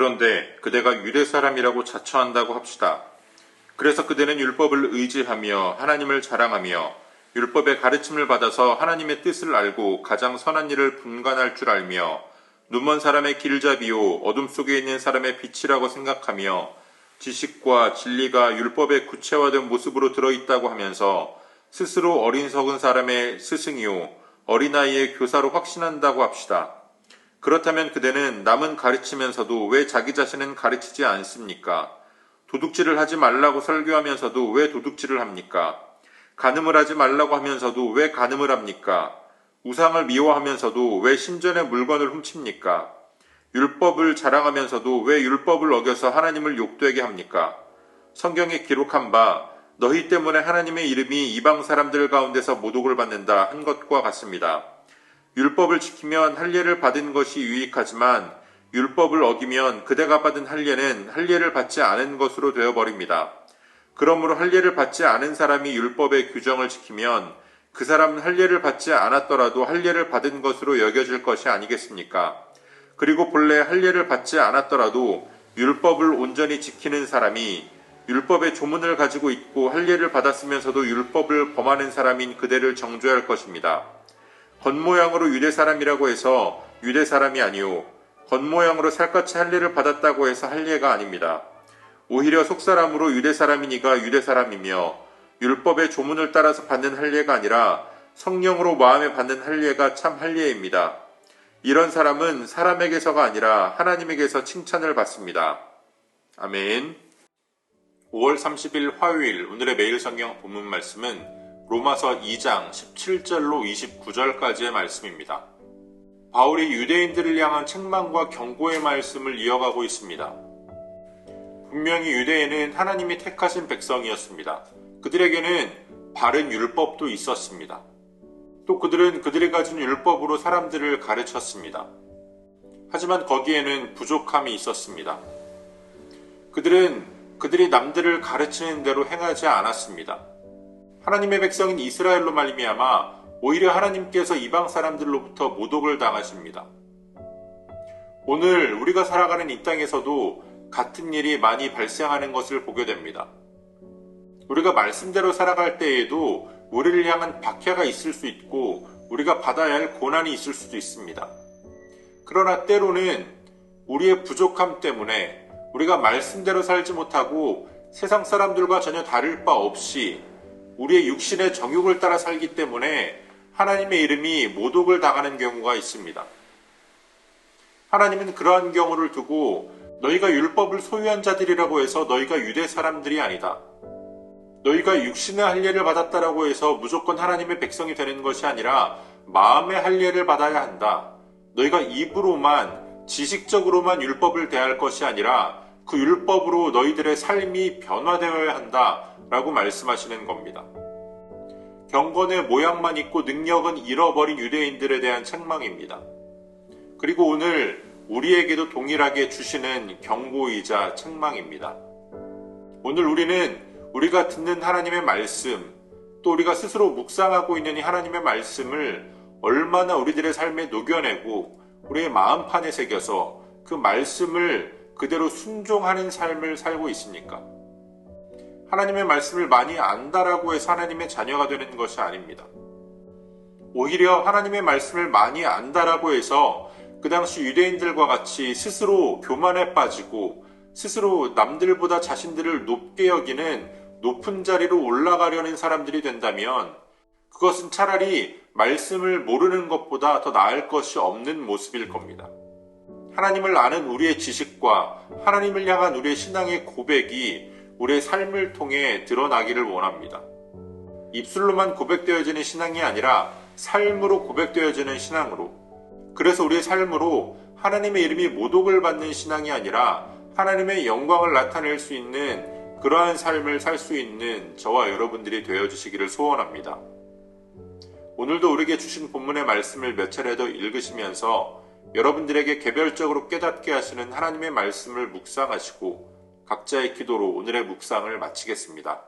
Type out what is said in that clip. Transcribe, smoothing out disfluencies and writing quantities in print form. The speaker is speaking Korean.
그런데 그대가 유대 사람이라고 자처한다고 합시다. 그래서 그대는 율법을 의지하며 하나님을 자랑하며 율법의 가르침을 받아서 하나님의 뜻을 알고 가장 선한 일을 분간할 줄 알며 눈먼 사람의 길잡이요 어둠 속에 있는 사람의 빛이라고 생각하며 지식과 진리가 율법의 구체화된 모습으로 들어있다고 하면서 스스로 어린석은 사람의 스승이요 어린아이의 교사로 확신한다고 합시다. 그렇다면 그대는 남은 가르치면서도 왜 자기 자신은 가르치지 않습니까? 도둑질을 하지 말라고 설교하면서도 왜 도둑질을 합니까? 간음을 하지 말라고 하면서도 왜 간음을 합니까? 우상을 미워하면서도 왜 신전의 물건을 훔칩니까? 율법을 자랑하면서도 왜 율법을 어겨서 하나님을 욕되게 합니까? 성경에 기록한 바 너희 때문에 하나님의 이름이 이방 사람들 가운데서 모독을 받는다 한 것과 같습니다. 율법을 지키면 할례를 받은 것이 유익하지만 율법을 어기면 그대가 받은 할례는 할례를 받지 않은 것으로 되어버립니다. 그러므로 할례를 받지 않은 사람이 율법의 규정을 지키면 그 사람은 할례를 받지 않았더라도 할례를 받은 것으로 여겨질 것이 아니겠습니까? 그리고 본래 할례를 받지 않았더라도 율법을 온전히 지키는 사람이 율법의 조문을 가지고 있고 할례를 받았으면서도 율법을 범하는 사람인 그대를 정죄할 것입니다. 겉모양으로 유대 사람이라고 해서 유대 사람이 아니오 겉모양으로 살갗이 할례를 받았다고 해서 할례가 아닙니다. 오히려 속사람으로 유대 사람이니가 유대 사람이며 율법의 조문을 따라서 받는 할례가 아니라 성령으로 마음에 받는 할례가 참 할례입니다. 이런 사람은 사람에게서가 아니라 하나님에게서 칭찬을 받습니다. 아멘. 5월 30일 화요일 오늘의 매일 성경 본문 말씀은 로마서 2장 17절로 29절까지의 말씀입니다. 바울이 유대인들을 향한 책망과 경고의 말씀을 이어가고 있습니다. 분명히 유대인은 하나님이 택하신 백성이었습니다. 그들에게는 바른 율법도 있었습니다. 또 그들은 그들이 가진 율법으로 사람들을 가르쳤습니다. 하지만 거기에는 부족함이 있었습니다. 그들이 남들을 가르치는 대로 행하지 않았습니다. 하나님의 백성인 이스라엘로 말미암아 오히려 하나님께서 이방 사람들로부터 모독을 당하십니다. 오늘 우리가 살아가는 이 땅에서도 같은 일이 많이 발생하는 것을 보게 됩니다. 우리가 말씀대로 살아갈 때에도 우리를 향한 박해가 있을 수 있고 우리가 받아야 할 고난이 있을 수도 있습니다. 그러나 때로는 우리의 부족함 때문에 우리가 말씀대로 살지 못하고 세상 사람들과 전혀 다를 바 없이 우리의 육신의 정욕을 따라 살기 때문에 하나님의 이름이 모독을 당하는 경우가 있습니다. 하나님은 그러한 경우를 두고 너희가 율법을 소유한 자들이라고 해서 너희가 유대 사람들이 아니다. 너희가 육신의 할례를 받았다라고 해서 무조건 하나님의 백성이 되는 것이 아니라 마음의 할례를 받아야 한다. 너희가 입으로만 지식적으로만 율법을 대할 것이 아니라 그 율법으로 너희들의 삶이 변화되어야 한다라고 말씀하시는 겁니다. 경건의 모양만 있고 능력은 잃어버린 유대인들에 대한 책망입니다. 그리고 오늘 우리에게도 동일하게 주시는 경고이자 책망입니다. 오늘 우리는 우리가 듣는 하나님의 말씀, 또 우리가 스스로 묵상하고 있는 이 하나님의 말씀을 얼마나 우리들의 삶에 녹여내고 우리의 마음판에 새겨서 그 말씀을 그대로 순종하는 삶을 살고 있습니까? 하나님의 말씀을 많이 안다라고 해서 하나님의 자녀가 되는 것이 아닙니다. 오히려 하나님의 말씀을 많이 안다라고 해서 그 당시 유대인들과 같이 스스로 교만에 빠지고 스스로 남들보다 자신들을 높게 여기는 높은 자리로 올라가려는 사람들이 된다면 그것은 차라리 말씀을 모르는 것보다 더 나을 것이 없는 모습일 겁니다. 하나님을 아는 우리의 지식과 하나님을 향한 우리의 신앙의 고백이 우리의 삶을 통해 드러나기를 원합니다. 입술로만 고백되어지는 신앙이 아니라 삶으로 고백되어지는 신앙으로, 그래서 우리의 삶으로 하나님의 이름이 모독을 받는 신앙이 아니라 하나님의 영광을 나타낼 수 있는 그러한 삶을 살 수 있는 저와 여러분들이 되어주시기를 소원합니다. 오늘도 우리에게 주신 본문의 말씀을 몇 차례 더 읽으시면서 여러분들에게 개별적으로 깨닫게 하시는 하나님의 말씀을 묵상하시고 각자의 기도로 오늘의 묵상을 마치겠습니다.